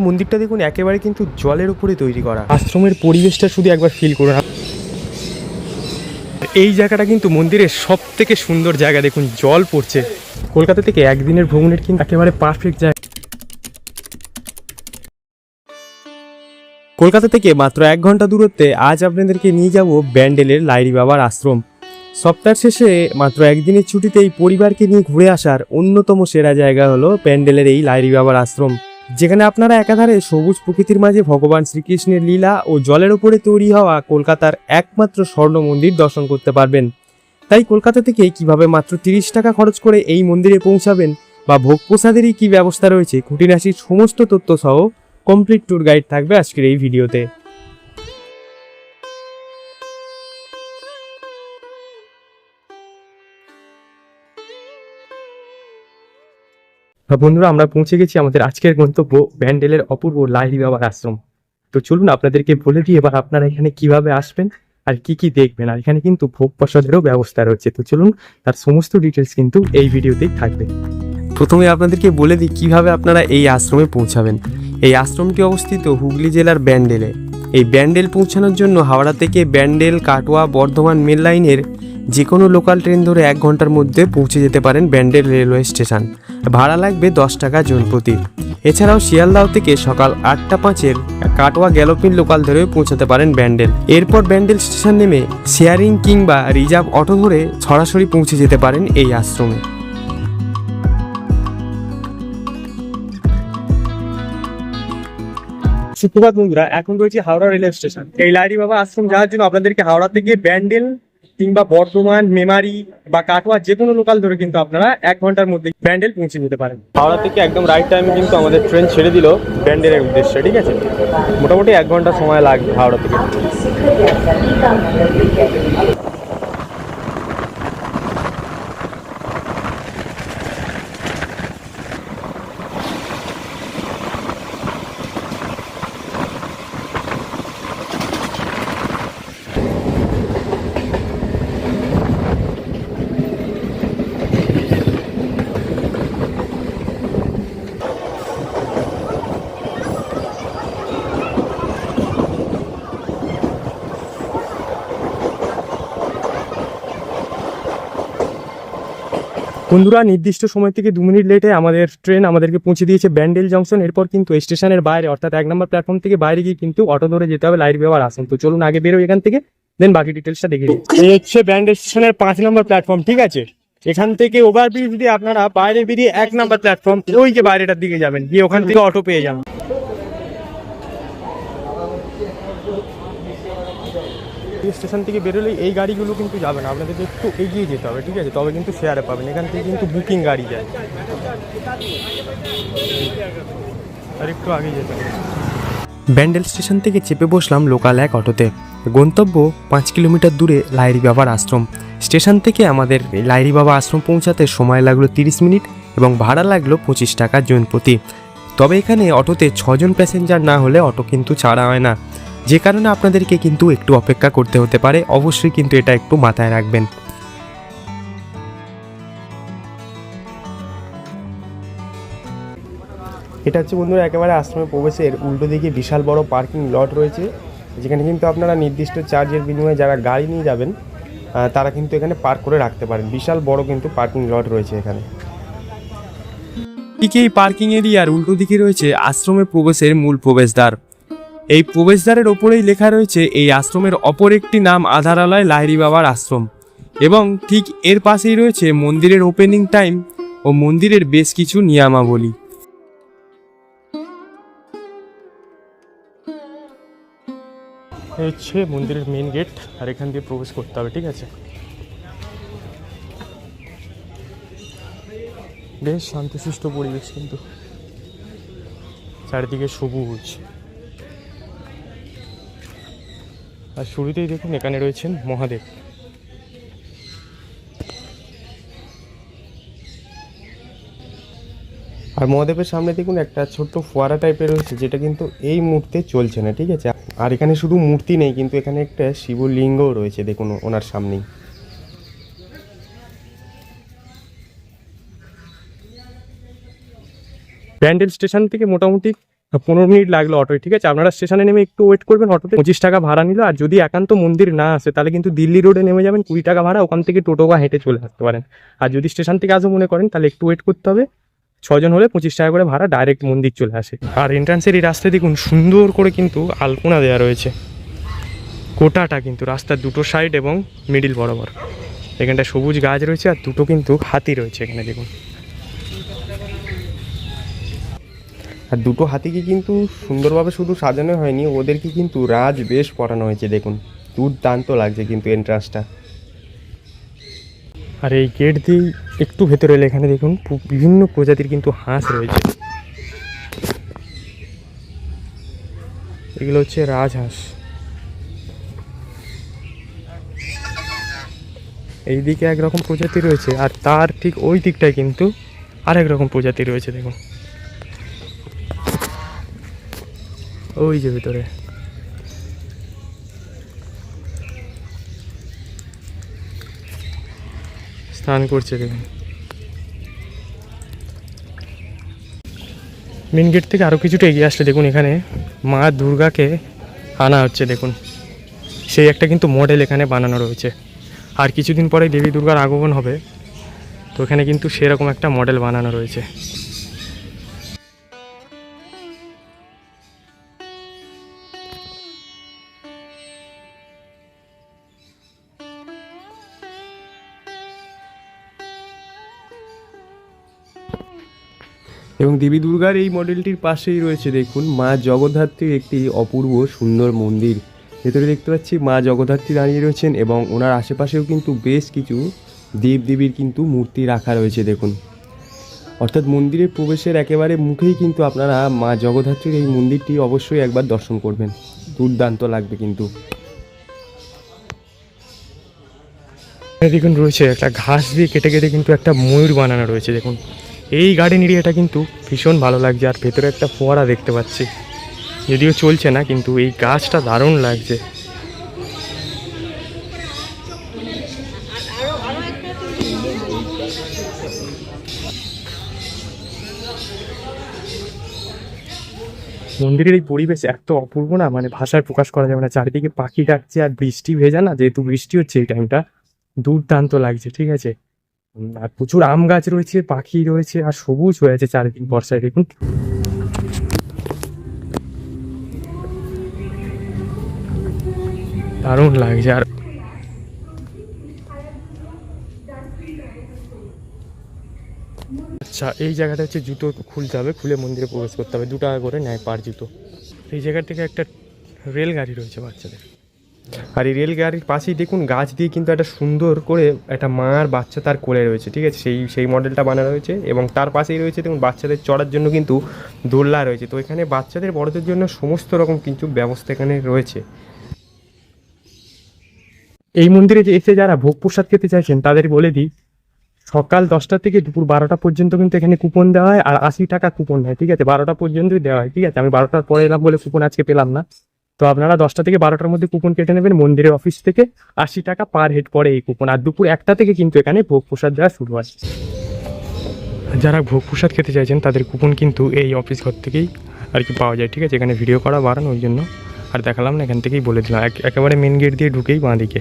মন্দিরটা দেখুন একেবারে কিন্তু জলের উপরে তৈরি করা। আশ্রমের পরিবেশটা শুধু একবার ফিল করুন। এই জায়গাটা কিন্তু মন্দিরের সব থেকে সুন্দর জায়গা। দেখুন জল পড়ছে। কলকাতা থেকে একদিনের ভ্রমণের কিন্তু একেবারে পারফেক্ট জায়গা। কলকাতা থেকে মাত্র 1 ঘন্টা দূরত্বে আজ আপনাদেরকে নিয়ে যাব ব্যান্ডেলের লাইরি বাবার আশ্রম। সপ্তাহের শেষে মাত্র একদিনের ছুটিতে এই পরিবারকে নিয়ে ঘুরে আসার অন্যতম সেরা জায়গা হলো ব্যান্ডেলের এই লাইরি বাবার আশ্রম, যেখানে আপনারা একাধারে সবুজ প্রকৃতির মাঝে ভগবান শ্রীকৃষ্ণের লীলা ও জলের উপরে তৈরি হওয়া কলকাতার একমাত্র স্বর্ণ মন্দির দর্শন করতে পারবেন। তাই কলকাতা থেকে কিভাবে মাত্র 30 টাকা খরচ করে এই মন্দিরে পৌঁছাবেন বা ভোগ প্রসাদেরই কী ব্যবস্থা রয়েছে, খুঁটিনাটির সমস্ত তথ্য সহ কমপ্লিট ট্যুর গাইড থাকবে আজকের এই ভিডিওতে। বন্ধুরা, আমরা পৌঁছে গেছি আমাদের আজকের গন্তব্য ব্যান্ডেলের অপূর্ব লাহিড়ী বাবার আশ্রম। তো চলুন আপনাদেরকে বলে দিই এবার আপনারা এখানে কিভাবে আসবেন আর কি কি দেখবেন। আর এখানে কিন্তু ভোগ প্রসাদেরও ব্যবস্থা রয়েছে। তো চলুন, তার সমস্ত ডিটেলস কিন্তু এই ভিডিওতেই থাকবে। প্রথমে আপনাদেরকে বলে দিই কিভাবে আপনারা এই আশ্রমে পৌঁছাবেন। এই আশ্রমটি অবস্থিত হুগলি জেলার ব্যান্ডেলে। এই ব্যান্ডেল পৌঁছানোর জন্য হাওড়া থেকে ব্যান্ডেল, কাটোয়া, বর্ধমান মেল লাইনের যে কোনো লোকাল ট্রেন ধরে 1 ঘন্টার মধ্যে পৌঁছে যেতে পারেন ব্যান্ডেল রেলওয়ে স্টেশন। ভাড়া লাগবে 10 টাকা জন প্রতি। এছাড়াও শিয়ালদাহ থেকে সকাল 8:05 কাটোয়া গ্যালোপিন লোকাল ধরেও পৌঁছাতে পারেন ব্যান্ডেল। এরপর ব্যান্ডেল স্টেশন নেমে শেয়ারিং কিংবা রিজার্ভ অটো ধরে সরাসরি পৌঁছে যেতে পারেন এই আশ্রমে। সুপ্রভাত বন্ধুরা, এখন রয়েছে হাওড়া রেলওয়ে স্টেশন। এই লাহিড়ী বাবা আশ্রম যাওয়ার জন্য আপনাদেরকে হাওড়া থেকে ব্যান্ডেল কিংবা বর্ধমান, মেমারি বা কাটোয়া যে কোনো লোকাল ধরে কিন্তু আপনারা 1 ঘন্টার মধ্যে ব্যান্ডেল পৌঁছে যেতে পারেন। হাওড়া থেকে একদম রাইট টাইমে কিন্তু আমাদের ট্রেন ছেড়ে দিল ব্যান্ডেলের উদ্দেশ্যে। ঠিক আছে, মোটামুটি 1 ঘন্টা সময় লাগবে হাওড়া থেকে। বন্ধুরা, নির্দিষ্ট সময় থেকে 2 মিনিট লেটে আমাদের ট্রেন আমাদেরকে পৌঁছে দিয়েছে ব্যান্ডেল জংশন। এরপর কিন্তু স্টেশনের বাইরে অর্থাৎ 1 নম্বর প্ল্যাটফর্ম থেকে বাইরে গিয়ে কিন্তু অটো ধরে যেতে হবে লাহিড়ী বাবার আশ্রম। তো চলুন আগে বেরোই এখান থেকে, দেন বাকি ডিটেলসটা দেখে নিই। এই হচ্ছে ব্যান্ডেল স্টেশনের 5 নম্বর প্ল্যাটফর্ম। ঠিক আছে, এখান থেকে ওভারব্রিজ দিয়ে আপনারা বাইরে বেরিয়ে 1 নম্বর প্ল্যাটফর্ম, ওই যে বাইরেটার দিকে যাবেন, গিয়ে ওখান থেকে অটো পেয়ে যাবেন। স্টেশন থেকে বেরোলে এই গাড়িগুলো কিন্তু যাবে না, আপনাদেরকে একটু এগিয়ে যেতে হবে। ঠিক আছে, তবে কিন্তু শেয়ারে পাবেন। এখান থেকে কিন্তু বুকিং গাড়ি যায়, আর একটু আগে যেতে হবে। ব্যান্ডেল স্টেশন থেকে চেপে বসলাম লোকাল 1 অটোতে। গন্তব্য 5 কিলোমিটার দূরে লাহিড়ী বাবার আশ্রম। স্টেশন থেকে আমাদের লাহিড়ী বাবা আশ্রম পৌঁছাতে সময় লাগলো 30 মিনিট এবং ভাড়া লাগলো 25 টাকা জন প্রতি। তবে এখানে অটোতে 6 জন প্যাসেঞ্জার না হলে অটো কিন্তু ছাড়া হয় না, যে কারণে আপনাদেরকে কিন্তু একটু অপেক্ষা করতে হতে পারে। অবশ্যই কিন্তু এটা একটু মাথায় রাখবেন। এটা হচ্ছে বন্ধুরা একেবারে আশ্রমে প্রবেশের উল্টো দিকে বিশাল বড় পার্কিং লট রয়েছে, যেখানে কিন্তু আপনারা নির্দিষ্ট চার্জের বিনিময়ে যারা গাড়ি নিয়ে যাবেন তারা কিন্তু এখানে পার্ক করে রাখতে পারেন। বিশাল বড় কিন্তু পার্কিং লট রয়েছে এখানে। ঠিক এই পার্কিং এরিয়ার উল্টো দিকে রয়েছে আশ্রমে প্রবেশের মূল প্রবেশদ্বার। এই প্রবেশদ্বারের ওপরেই লেখা রয়েছে এই আশ্রমের অপর একটি নাম আধারালয় লাহিড়ী বাবার আশ্রম, এবং ঠিক এর পাশেই রয়েছে মন্দিরের ওপেনিং টাইম ও মন্দিরের বেশ কিছু নিয়মাবলী। এই হচ্ছে মন্দিরের মেন গেট, আর এখান দিয়ে প্রবেশ করতে হবে। ঠিক আছে, বেশ শান্তশিষ্ট পরিবেশ, কিন্তু চারিদিকে সবুজ। আর শুরুতেই দেখুন এখানে রয়েছেন মহাদেব। আর মহাদেবের সামনে দেখুন একটা ছোট্ট ফোয়ারা টাইপের রয়েছে, যেটা কিন্তু এই মুহূর্তে চলছে না। ঠিক আছে, আর এখানে শুধু মূর্তি নেই, কিন্তু এখানে একটা শিবলিঙ্গও রয়েছে, দেখুন ওনার সামনেই। ব্যান্ডেল স্টেশন থেকে মোটামুটি 15 মিনিট লাগলো অটোয়, ঠিক আছে। আপনারা স্টেশনে নেমে একটু ওয়েট করবেন, অটোতে 25 টাকা ভাড়া নিল। আর যদি একান্ত মন্দির না আসে তাহলে কিন্তু দিল্লি রোডে নেমে যাবেন, 20 টাকা ভাড়া, ওখান থেকে টোটো বা হেঁটে চলে আসতে পারেন। আর যদি স্টেশন থেকে আসবো মনে করেন তাহলে একটু ওয়েট করতে হবে, 6 জন হলে 25 টাকা করে ভাড়া, ডাইরেক্ট মন্দির চলে আসে। আর এন্ট্রান্সের এই রাস্তায় দেখুন সুন্দর করে কিন্তু আলপনা দেওয়া রয়েছে গোটাটা, কিন্তু রাস্তার দুটো সাইড এবং মিডিল বরাবর। এখানটা সবুজ গাছ রয়েছে আর দুটো কিন্তু হাতি রয়েছে এখানে দেখুন। আর দুটো হাতিকে কিন্তু সুন্দরভাবে শুধু সাজানো হয়নি, ওদেরকে কিন্তু রাজ বেশ পরানো হয়েছে দেখুন, দুর্দান্ত লাগছে কিন্তু এন্ট্রান্সটা। আর এই গেট দিয়েই একটু ভেতরে এলে এখানে দেখুন বিভিন্ন প্রজাতির কিন্তু হাঁস রয়েছে। এগুলো হচ্ছে রাজহাঁস। এই দিকে একরকম প্রজাতি রয়েছে আর তার ঠিক ওই দিকটায় কিন্তু আরেক রকম প্রজাতি রয়েছে দেখুন, ওই যে ভিতরে। স্নান করছে দেখুন। মেন গেট থেকে আরও কিছুটা এগিয়ে আসলে দেখুন এখানে মা দুর্গাকে আনা হচ্ছে দেখুন, সেই একটা কিন্তু মডেল এখানে বানানো রয়েছে। আর কিছুদিন পরে দেবী দুর্গার আগমন হবে, তো এখানে কিন্তু সেরকম একটা মডেল বানানো রয়েছে। এবং দেবী দুর্গার এই মডেলটির পাশেই রয়েছে দেখুন মা জগদ্ধাত্রীর একটি অপূর্ব সুন্দর মন্দির। ভেতরে দেখতে পাচ্ছি মা জগদ্ধাত্রী দাঁড়িয়ে রয়েছেন এবং ওনার আশেপাশেও কিন্তু বেশ কিছু দেবদেবীর কিন্তু মূর্তি রাখা রয়েছে দেখুন। অর্থাৎ মন্দিরের প্রবেশের একেবারে মুখেই কিন্তু আপনারা মা জগদ্ধাত্রীর এই মন্দিরটি অবশ্যই একবার দর্শন করবেন, দুর্দান্ত লাগবে কিন্তু। দেখুন রয়েছে একটা ঘাস দিয়ে কেটে কেটে কিন্তু একটা ময়ূর বানানো রয়েছে দেখুন। এই গার্ডেন এরিয়াটা কিন্তু ভীষণ ভালো লাগছে। আর ভেতরে একটা ফোয়ারা দেখতে পাচ্ছি, যদিও চলছে না, কিন্তু এই গাছটা দারুণ লাগছে। মন্দিরের এই পরিবেশ এত অপূর্ব না, মানে ভাষায় প্রকাশ করা যাবে না। চারিদিকে পাখি ডাকছে আর বৃষ্টি ভেজা না, যেহেতু বৃষ্টি হচ্ছে এই টাইমটা, দুর্দান্ত লাগছে, ঠিক আছে। আর প্রচুর আম গাছ রয়েছে, পাখি রয়েছে আর সবুজ হয়ে আছে চারিদিক বর্ষায় দেখুন। দারুণ লাগছে। আর আচ্ছা, এই জায়গাটা হচ্ছে জুতো খুলতে হবে, খুলে মন্দিরে প্রবেশ করতে হবে, 2 টাকা করে নেয় পার জুতো। এই জায়গা থেকে একটা রেলগাড়ি রয়েছে বাচ্চাদের। আর এই রেলগাড়ির পাশেই দেখুন গাছ দিয়ে কিন্তু একটা সুন্দর করে একটা মা আর বাচ্চা তার কোলে রয়েছে, ঠিক আছে, সেই মডেলটা বানানো রয়েছে। এবং তার পাশেই রয়েছে দেখুন বাচ্চাদের চড়ার জন্য কিন্তু দোলনা রয়েছে। তো এখানে বাচ্চাদের বড়দের জন্য সমস্ত রকম কিন্তু ব্যবস্থা এখানে রয়েছে। এই মন্দিরে যে এসে যারা ভোগ প্রসাদ খেতে চাইছেন তাদের বলে দিই, সকাল 10টা থেকে দুপুর 12টা পর্যন্ত কিন্তু এখানে কুপন দেওয়া হয়। আর 80 টাকা কুপন হয়, ঠিক আছে, 12টা পর্যন্তই দেওয়া হয়, ঠিক আছে। আমি 12টার পরে এলাম বলে কুপন আজকে পেলাম না। তো আপনারা 10টা থেকে 12টার মধ্যে কুপন কেটে নেবেন মন্দিরের অফিস থেকে। 80 টাকা পার হেড পড়ে এই কুপন। আর দুপুর 1টা থেকে কিন্তু এখানে ভোগ প্রসাদ দেওয়া শুরু হয়। যারা ভোগ প্রসাদ খেতে চাইছেন তাদের কুপন কিন্তু এই অফিস ঘর থেকেই আর কি পাওয়া যায়, ঠিক আছে। এখানে ভিডিও করা বাড়ানো ওই জন্য আর দেখালাম না, এখান থেকেই বলে দিলাম। একেবারে মেন গেট দিয়ে ঢুকেই বাঁ দিকে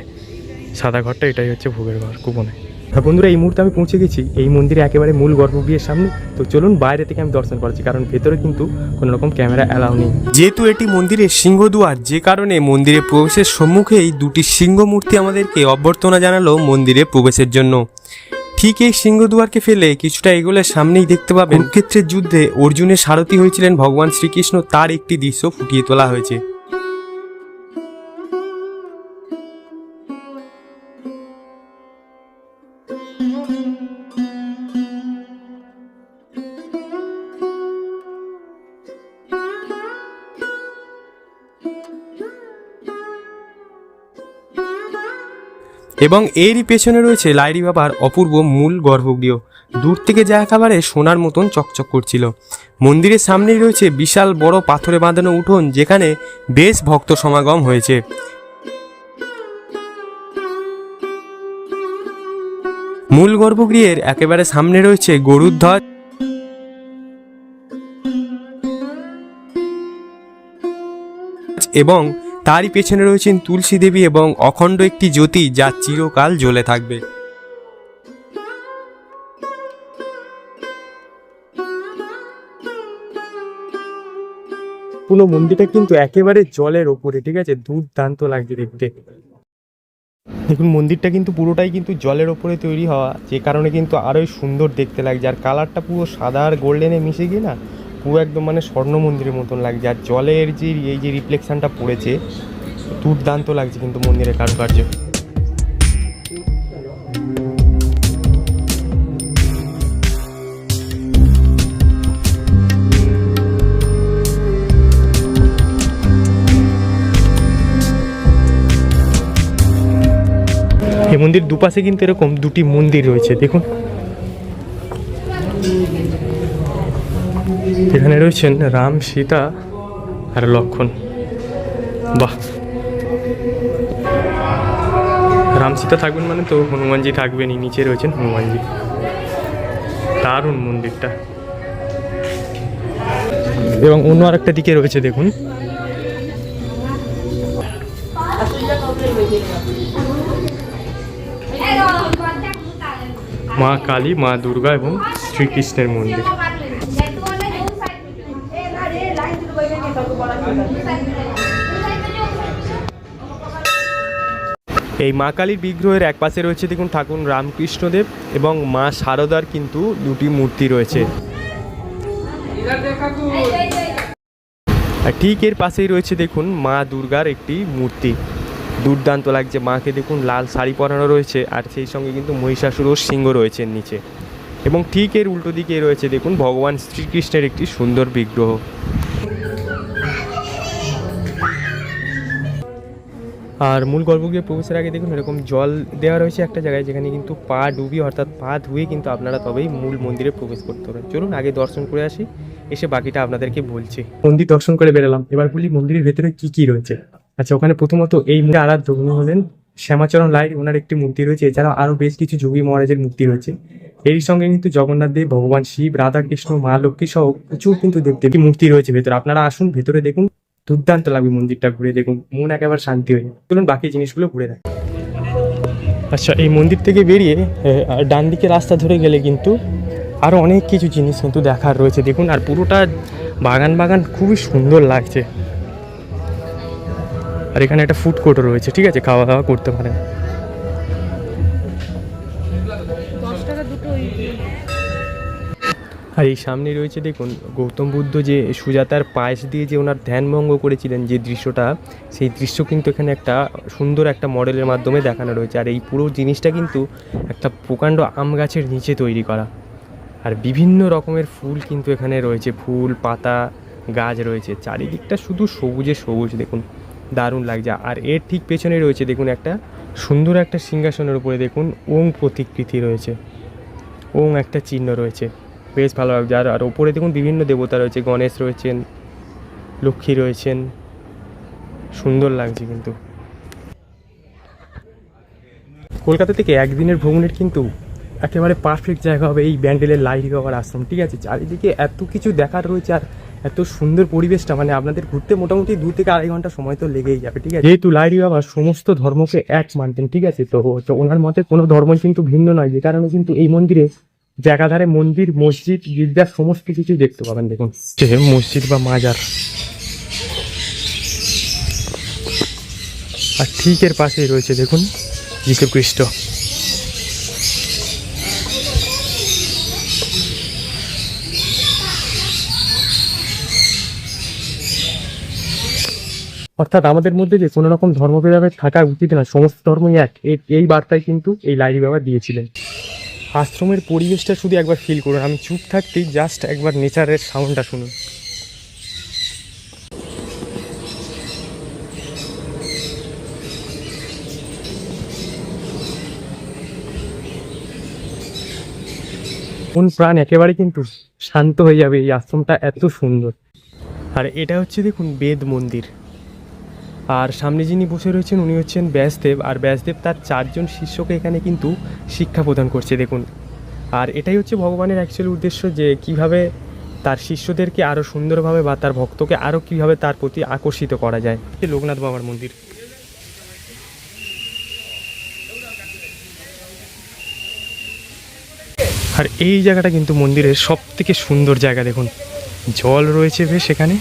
সাদা ঘরটা, এটাই হচ্ছে ভোগের ঘর কুপনে। হ্যাঁ বন্ধুরা, এই মুহূর্তে আমি পৌঁছে গেছি এই মন্দিরে একেবারে মূল গর্ভগৃহের সামনে। তো চলুন বাইরে থেকে আমি দর্শন করছি, কারণ ভেতরে কিন্তু কোনো রকম ক্যামেরা অ্যালাউ নেই। যেহেতু এটি মন্দিরের সিংহদুয়ার, যে কারণে মন্দিরে প্রবেশের সম্মুখেই দুটি সিংহ মূর্তি আমাদেরকে অভ্যর্থনা জানালো মন্দিরে প্রবেশের জন্য। ঠিক এই সিংহদুয়ারকে ফেলে কিছুটা এগোলে সামনেই দেখতে পাবেন কুরুক্ষেত্রের যুদ্ধে অর্জুনের সারথি হয়েছিলেন ভগবান শ্রীকৃষ্ণ, তার একটি দৃশ্য ফুটিয়ে তোলা হয়েছে। এবং এরই পেছনে রয়েছে লাইরি বাবার অপূর্ব মূল গর্ভগৃহ। দূর থেকে যা একেবারে সোনার মতন চকচক করছিল। মন্দিরের সামনেই রয়েছে বিশাল বড় পাথরে বাঁধানো উঠোন, যেখানে বেশ ভক্ত সমাগম হয়েছে। মূল গর্ভগৃহের একেবারে সামনে রয়েছে গরুর ধ্বজ। এবং তারই পেছনে রয়েছেন তুলসী দেবী এবং অখণ্ড একটি জ্যোতি যা চিরকাল জ্বলে থাকবে। পুরো মন্দিরটা কিন্তু একেবারে জলের ওপরে, ঠিক আছে, দুর্দান্ত লাগছে দেখতে। দেখুন মন্দিরটা কিন্তু পুরোটাই কিন্তু জলের ওপরে তৈরি হওয়া, যে কারণে কিন্তু আরোই সুন্দর দেখতে লাগছে। আর কালারটা পুরো সাদা আর গোল্ডেনে মিশে গিয়ে না পুরো একদম মানে স্বর্ণ মন্দিরের মতন লাগছে। আর জলের যে এই যে রিফ্লেকশনটা পড়েছে, দুর্দান্ত লাগছে কিন্তু মন্দিরের কারুকার্য। এই মন্দির দুপাশে কিন্তু এরকম দুটি মন্দির রয়েছে, দেখুন। এখানে রয়েছেন রাম, সীতা আর লক্ষণ। বাহ, রাম সীতা থাকবেন মানে তো হনুমানজি থাকবেনই, নিচে রয়েছেন হনুমানজি। দারুণ মন্দিরটা। এবং অন্য আরেকটা দিকে রয়েছে দেখুন মা কালী, মা দুর্গা এবং শ্রীকৃষ্ণের মন্দির। এই মা কালীর বিগ্রহের এক পাশে রয়েছে দেখুন ঠাকুর রামকৃষ্ণদেব এবং মা শারদার কিন্তু দুটি মূর্তি রয়েছে। আর ঠিক এর পাশেই রয়েছে দেখুন মা দুর্গার একটি মূর্তি। দুর্দান্ত লাগছে। মাকে দেখুন লাল শাড়ি পরানো রয়েছে, আর সেই সঙ্গে কিন্তু মহিষাসুর ও সিংহ রয়েছেন নিচে। এবং ঠিক এর উল্টো দিকে রয়েছে দেখুন ভগবান শ্রীকৃষ্ণের একটি সুন্দর বিগ্রহ। আর মূল গর্ভগৃহে প্রবেশের আগে দেখুন এরকম জল দেওয়া রয়েছে একটা জায়গায়, যেখানে কিন্তু পা ডুবি অর্থাৎ পা ধুয়ে কিন্তু আপনারা তবেই মূল মন্দিরে প্রবেশ করতে পারেন। চলুন আগে দর্শন করে আসি, এসে বাকিটা আপনাদেরকে বলছি। মন্দির দর্শন করে বেরোলাম, এবার বলি মন্দিরের ভেতরে কি কি রয়েছে। আচ্ছা, ওখানে প্রথমত এই আরাধ্য উনি হলেন শ্যামাচরণ লাহিড়ী, ওনার একটি মূর্তি রয়েছে। এছাড়াও আরও বেশ কিছু যোগী মহারাজের মূর্তি রয়েছে। এরই সঙ্গে কিন্তু জগন্নাথ দেব, ভগবান শিব, রাধাকৃষ্ণ, মা লক্ষ্মী সহ প্রচুর কিন্তু দেবদেবী মূর্তি রয়েছে ভেতরে। আপনারা আসুন ভেতরে দেখুন, দুর্দান্ত লাগবে মন্দিরটা ঘুরে দেখুন, মন একেবারে শান্তি হয়ে যায়। চলুন বাকি জিনিসগুলো ঘুরে দেখ। আচ্ছা, এই মন্দির থেকে বেরিয়ে ডান দিকে রাস্তা ধরে গেলে কিন্তু আরও অনেক কিছু জিনিস কিন্তু দেখার রয়েছে দেখুন। আর পুরোটা বাগান বাগান, খুবই সুন্দর লাগছে। আর এখানে একটা ফুড কোর্টও রয়েছে, ঠিক আছে, খাওয়া দাওয়া করতে পারেন। আর এই সামনে রয়েছে দেখুন গৌতম বুদ্ধ যে সুজাতার পায়েস দিয়ে যে ওনার ধ্যানভঙ্গ করেছিলেন যে দৃশ্যটা, সেই দৃশ্য কিন্তু এখানে একটা সুন্দর একটা মডেলের মাধ্যমে দেখানো রয়েছে। আর এই পুরো জিনিসটা কিন্তু একটা প্রকাণ্ড আম গাছের নিচে তৈরি করা। আর বিভিন্ন রকমের ফুল কিন্তু এখানে রয়েছে, ফুল পাতা গাছ রয়েছে, চারিদিকটা শুধু সবুজে সবুজ দেখুন, দারুণ লাগছে। আর এর ঠিক পেছনে রয়েছে দেখুন একটা সুন্দর একটা সিংহাসনের উপরে দেখুন ওং প্রতিকৃতি রয়েছে, ওং একটা চিহ্ন রয়েছে, বেশ ভালো লাগছে। আর ওপরে দেখুন বিভিন্ন দেবতা রয়েছে, গণেশ রয়েছেন, লক্ষ্মী রয়েছেন, সুন্দর লাগছে কিন্তু। কলকাতা থেকে একদিনের ভ্রমণের কিন্তু একেবারে পারফেক্ট জায়গা হবে এই ব্যান্ডেলের লাহিড়ী বাবার আশ্রম, ঠিক আছে। চারিদিকে এত কিছু দেখার রয়েছে আর এত সুন্দর পরিবেশটা, মানে আপনাদের ঘুরতে মোটামুটি 2 থেকে 2.5 ঘন্টা সময় তো লেগেই যাবে, ঠিক আছে। যেহেতু লাহিড়ী বাবা সমস্ত ধর্মকে এক মানতেন, ঠিক আছে, তো ওনার মতে কোনো ধর্ম কিন্তু ভিন্ন নয়, যে কারণে কিন্তু এই মন্দিরে জায়গাধারে মন্দির, মসজিদ, গির্জার সমস্ত কিছু দেখতে পাবেন দেখুন, মসজিদ বা মাজার। আর ঠিক এর পাশেই রয়েছে দেখুন যীশু খ্রিস্ট। অর্থাৎ আমাদের মধ্যে যে কোনো রকম ধর্মভেদাভেদ থাকা উচিত না, সমস্ত ধর্মই এক, এই বার্তায় কিন্তু এই লাহিড়ী বাবা দিয়েছিলেন। আশ্রমের পরিবেশটা শুধু একবার ফিল করুন, আমি চুপ থাকতেই জাস্ট একবার নেচারের সাউন্ডটা শুনুন। মন প্রাণ একেবারে কিন্তু শান্ত হয়ে যাবে, এই আশ্রমটা এত সুন্দর। আর এটা হচ্ছে দেখুন বেদ মন্দির। আর সামনে যিনি বসে রয়েছেন উনি হচ্ছেন ব্যাসদেব, আর ব্যাসদেব তার 4 জন শিষ্যকে এখানে কিন্তু শিক্ষা প্রদান করছে দেখুন। আর এটাই হচ্ছে ভগবানের অ্যাকচুয়ালি উদ্দেশ্য, যে কিভাবে তার শিষ্যদেরকে আরও সুন্দরভাবে বা তার ভক্তকে আরও কীভাবে তার প্রতি আকর্ষিত করা যায়। এই লোকনাথ বাবার মন্দির। আর এই জায়গাটা কিন্তু মন্দিরের সব থেকে সুন্দর জায়গা, দেখুন জল রয়েছে বেশ এখানে,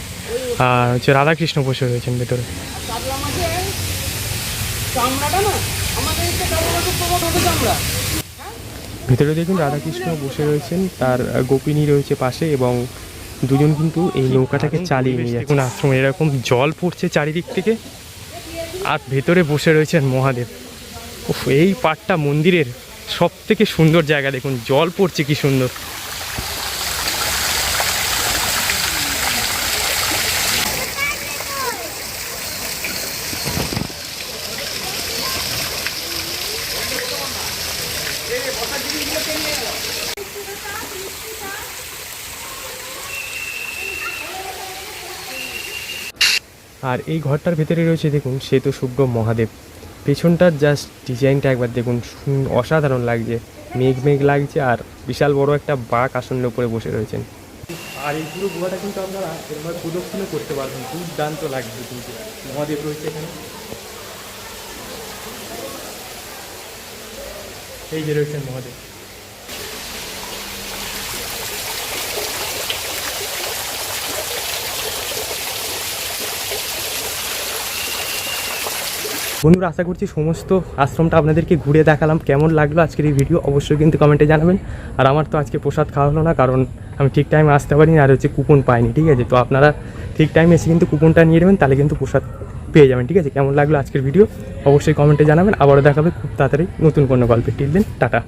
আর হচ্ছে রাধাকৃষ্ণ বসে রয়েছেন ভেতরে। ভেতরে দেখুন রাধাকৃষ্ণ বসে রয়েছেন, তার গোপিনী রয়েছে পাশে, এবং দুজন কিন্তু এই নৌকাটাকে চালিয়ে নিয়ে যাচ্ছে। আশ্রমে এরকম জল পড়ছে চারিদিক থেকে, আর ভেতরে বসে রয়েছেন মহাদেব। উফ, এই পাটটা মন্দিরের সব থেকে সুন্দর জায়গা, দেখুন জল পড়ছে কি সুন্দর। আর এই ঘরটার ভেতরে রয়েছে দেখুন শ্বেত শুভ্র মহাদেব। পেছনটার জাস্ট ডিজাইনটা একবার দেখুন, অসাধারণ লাগছে, মেঘ মেঘ লাগছে, আর বিশাল বড় একটা বাঘ আসনের উপরে বসে রয়েছেন। আর এই পুরো গুহাটা কিন্তু আপনারা এরকম প্রদক্ষিণও করতে পারবেন, দুর্দান্ত লাগবে কিন্তু। মহাদেব রয়েছে এখানে, এই যে রয়েছেন মহাদেব। বন্ধুরা, আশা করছি সমস্ত আশ্রমটা আপনাদেরকে ঘুরে দেখালাম। কেমন লাগলো আজকের এই ভিডিও অবশ্যই কিন্তু কমেন্টে জানাবেন। আর আমার তো আজকে প্রসাদ খাওয়া হলো না, কারণ আমি ঠিক টাইমে আসতে পারিনি, আর হচ্ছে কুপন পাইনি, ঠিক আছে। তো আপনারা ঠিক টাইমে এসে কিন্তু কুপনটা নিয়ে নেবেন, তাহলে কিন্তু প্রসাদ পেয়ে যাবেন, ঠিক আছে। কেমন লাগলো আজকের ভিডিও অবশ্যই কমেন্টে জানাবেন। আবারও দেখাবে খুব তাড়াতাড়ি নতুন কোনো গল্পে। Till then, tata.